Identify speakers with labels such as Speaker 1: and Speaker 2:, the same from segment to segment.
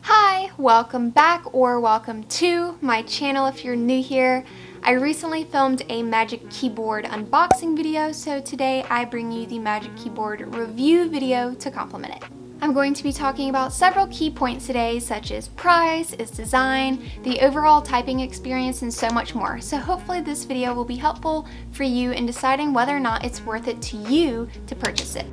Speaker 1: Hi, welcome back or welcome to my channel if you're new here. I recently filmed a Magic Keyboard unboxing video, so today I bring you the Magic Keyboard review video to complement it. I'm going to be talking about several key points today, such as price, its design, the overall typing experience, and so much more. So hopefully this video will be helpful for you in deciding whether or not it's worth it to you to purchase it.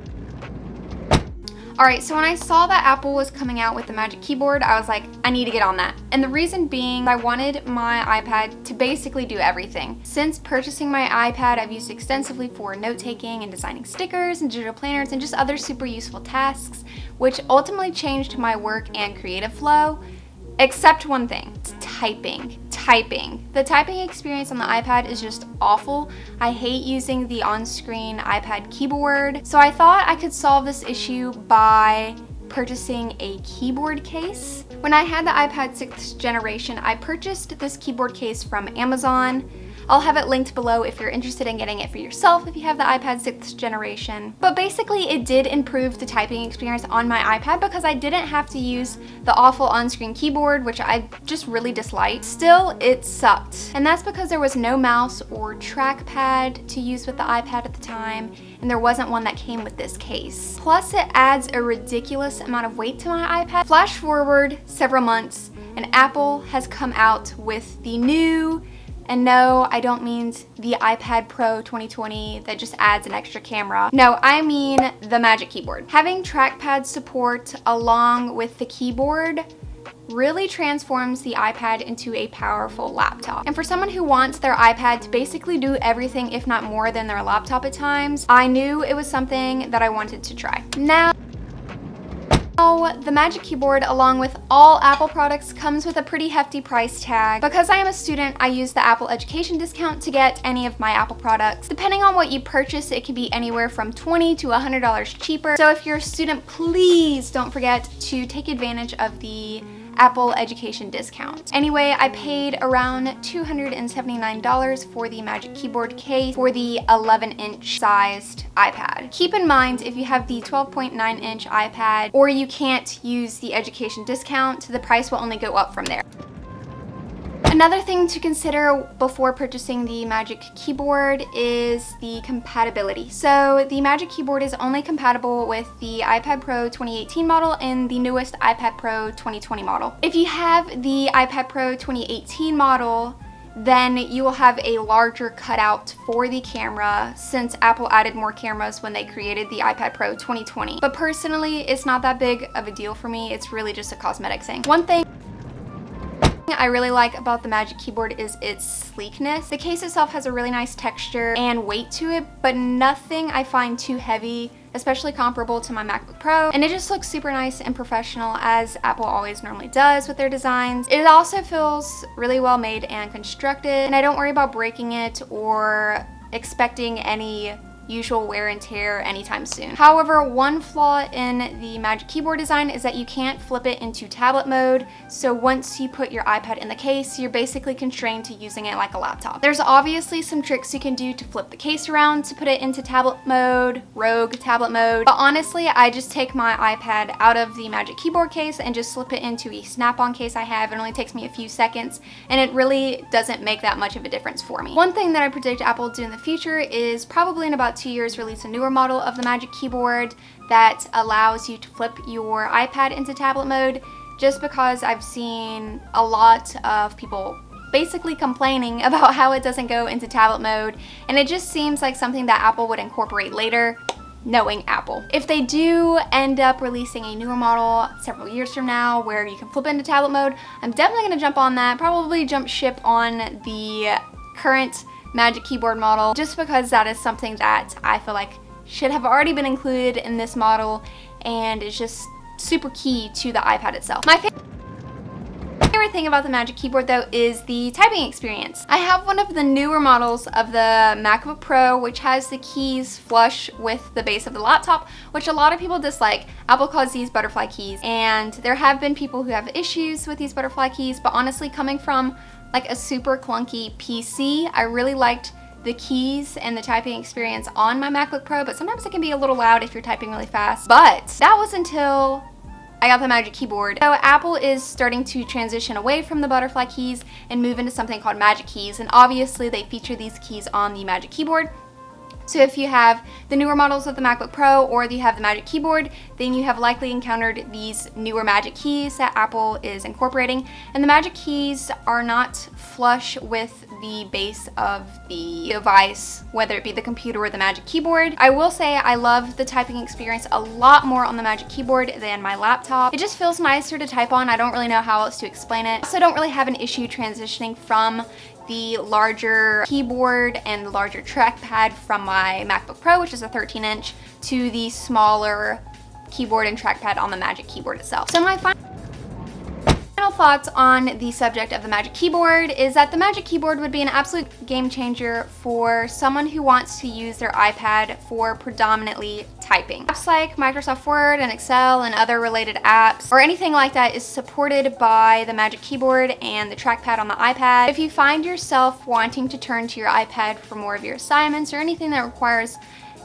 Speaker 1: Alright, so when I saw that Apple was coming out with the Magic Keyboard, I was like, I need to get on that. And the reason being, I wanted my iPad to basically do everything. Since purchasing my iPad, I've used extensively for note-taking and designing stickers and digital planners and just other super useful tasks, which ultimately changed my work and creative flow, except one thing, it's typing. The typing experience on the iPad is just awful. I hate using the on-screen iPad keyboard. So I thought I could solve this issue by purchasing a keyboard case. When I had the iPad 6th generation, I purchased this keyboard case from Amazon. I'll have it linked below if you're interested in getting it for yourself if you have the iPad 6th generation. But basically it did improve the typing experience on my iPad because I didn't have to use the awful on-screen keyboard, which I just really disliked. Still, it sucked. And that's because there was no mouse or trackpad to use with the iPad at the time, and there wasn't one that came with this case. Plus, it adds a ridiculous amount of weight to my iPad. Flash forward several months, and Apple has come out with the new, and no, I don't mean the iPad Pro 2020 that just adds an extra camera. No, I mean the Magic Keyboard. Having trackpad support along with the keyboard really transforms the iPad into a powerful laptop. And for someone who wants their iPad to basically do everything, if not more than their laptop at times, I knew it was something that I wanted to try. Now, the Magic Keyboard, along with all Apple products, comes with a pretty hefty price tag. Because I am a student, I use the Apple Education discount to get any of my Apple products. Depending on what you purchase, it can be anywhere from $20 to $100 cheaper. So if you're a student, please don't forget to take advantage of the Apple Education discount. Anyway, I paid around $279 for the Magic Keyboard case for the 11-inch sized iPad. Keep in mind, if you have the 12.9-inch iPad or you can't use the Education discount, the price will only go up from there. Another thing to consider before purchasing the Magic Keyboard is the compatibility. So the Magic Keyboard is only compatible with the iPad Pro 2018 model and the newest iPad Pro 2020 model. If you have the iPad Pro 2018 model, then you will have a larger cutout for the camera since Apple added more cameras when they created the iPad Pro 2020. But personally, it's not that big of a deal for me. It's really just a cosmetic thing. One thing I really like about the Magic Keyboard is its sleekness. The case itself has a really nice texture and weight to it, but nothing I find too heavy, especially comparable to my MacBook Pro. And it just looks super nice and professional, as Apple always normally does with their designs. It also feels really well made and constructed, and I don't worry about breaking it or expecting any usual wear and tear anytime soon. However, one flaw in the Magic Keyboard design is that you can't flip it into tablet mode, so once you put your iPad in the case, you're basically constrained to using it like a laptop. There's obviously some tricks you can do to flip the case around to put it into tablet mode, rogue tablet mode, but honestly, I just take my iPad out of the Magic Keyboard case and just slip it into a snap-on case I have. It only takes me a few seconds, and it really doesn't make that much of a difference for me. One thing that I predict Apple will do in the future is probably in about 2 years release a newer model of the Magic Keyboard that allows you to flip your iPad into tablet mode, just because I've seen a lot of people basically complaining about how it doesn't go into tablet mode, and it just seems like something that Apple would incorporate later, knowing Apple. If they do end up releasing a newer model several years from now where you can flip into tablet mode, I'm definitely going to jump on that, probably jump ship on the current Magic Keyboard model, just because that is something that I feel like should have already been included in this model, and it's just super key to the iPad itself. My favorite thing about the Magic Keyboard though is the typing experience. I have one of the newer models of the MacBook Pro, which has the keys flush with the base of the laptop, which a lot of people dislike. Apple calls these butterfly keys, and there have been people who have issues with these butterfly keys, but honestly, coming from like a super clunky PC, I really liked the keys and the typing experience on my MacBook Pro, but sometimes it can be a little loud if you're typing really fast. But that was until I got the Magic Keyboard. So Apple is starting to transition away from the butterfly keys and move into something called Magic Keys, and obviously they feature these keys on the Magic Keyboard. So if you have the newer models of the MacBook Pro or you have the Magic Keyboard, then you have likely encountered these newer Magic Keys that Apple is incorporating. And the Magic Keys are not flush with the base of the device, whether it be the computer or the Magic Keyboard. I will say I love the typing experience a lot more on the Magic Keyboard than my laptop. It just feels nicer to type on. I don't really know how else to explain it. I also don't really have an issue transitioning from the larger keyboard and the larger trackpad from my MacBook Pro, which is a 13-inch, to the smaller keyboard and trackpad on the Magic Keyboard itself. So my final thoughts on the subject of the Magic Keyboard is that the Magic Keyboard would be an absolute game changer for someone who wants to use their iPad for predominantly typing. Apps like Microsoft Word and Excel and other related apps or anything like that is supported by the Magic Keyboard and the trackpad on the iPad. If you find yourself wanting to turn to your iPad for more of your assignments or anything that requires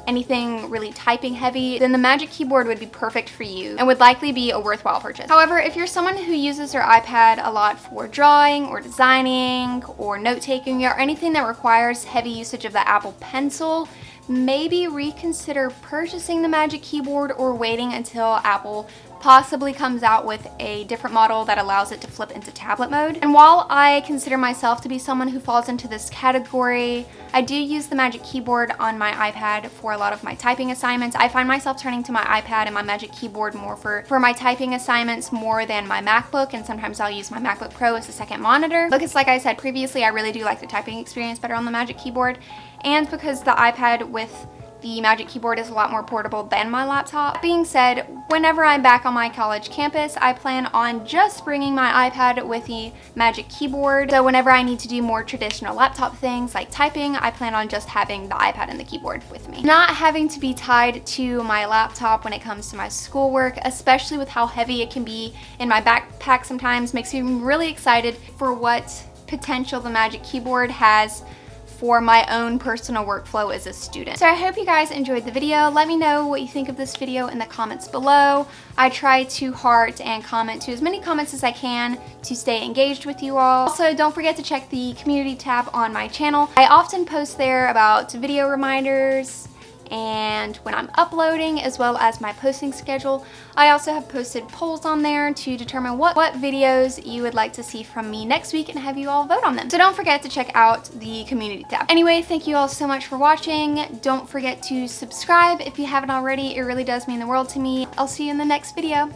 Speaker 1: anything really typing heavy, then the Magic Keyboard would be perfect for you and would likely be a worthwhile purchase. However, if you're someone who uses their iPad a lot for drawing or designing or note-taking or anything that requires heavy usage of the Apple Pencil, maybe reconsider purchasing the Magic Keyboard or waiting until Apple possibly comes out with a different model that allows it to flip into tablet mode. And while I consider myself to be someone who falls into this category, I do use the Magic Keyboard on my iPad for a lot of my typing assignments. I find myself turning to my iPad and my Magic Keyboard more for my typing assignments more than my MacBook, and sometimes I'll use my MacBook Pro as a second monitor. Because like I said previously, I really do like the typing experience better on the Magic Keyboard, and because the iPad with the Magic Keyboard is a lot more portable than my laptop. That being said, whenever I'm back on my college campus, I plan on just bringing my iPad with the Magic Keyboard. So whenever I need to do more traditional laptop things like typing, I plan on just having the iPad and the keyboard with me. Not having to be tied to my laptop when it comes to my schoolwork, especially with how heavy it can be in my backpack sometimes, makes me really excited for what potential the Magic Keyboard has for my own personal workflow as a student. So I hope you guys enjoyed the video. Let me know what you think of this video in the comments below. I try to heart and comment to as many comments as I can to stay engaged with you all. Also, don't forget to check the community tab on my channel. I often post there about video reminders and when I'm uploading, as well as my posting schedule. I also have posted polls on there to determine what videos you would like to see from me next week and have you all vote on them. So don't forget to check out the community tab. Anyway, thank you all so much for watching. Don't forget to subscribe if you haven't already. It really does mean the world to me. I'll see you in the next video.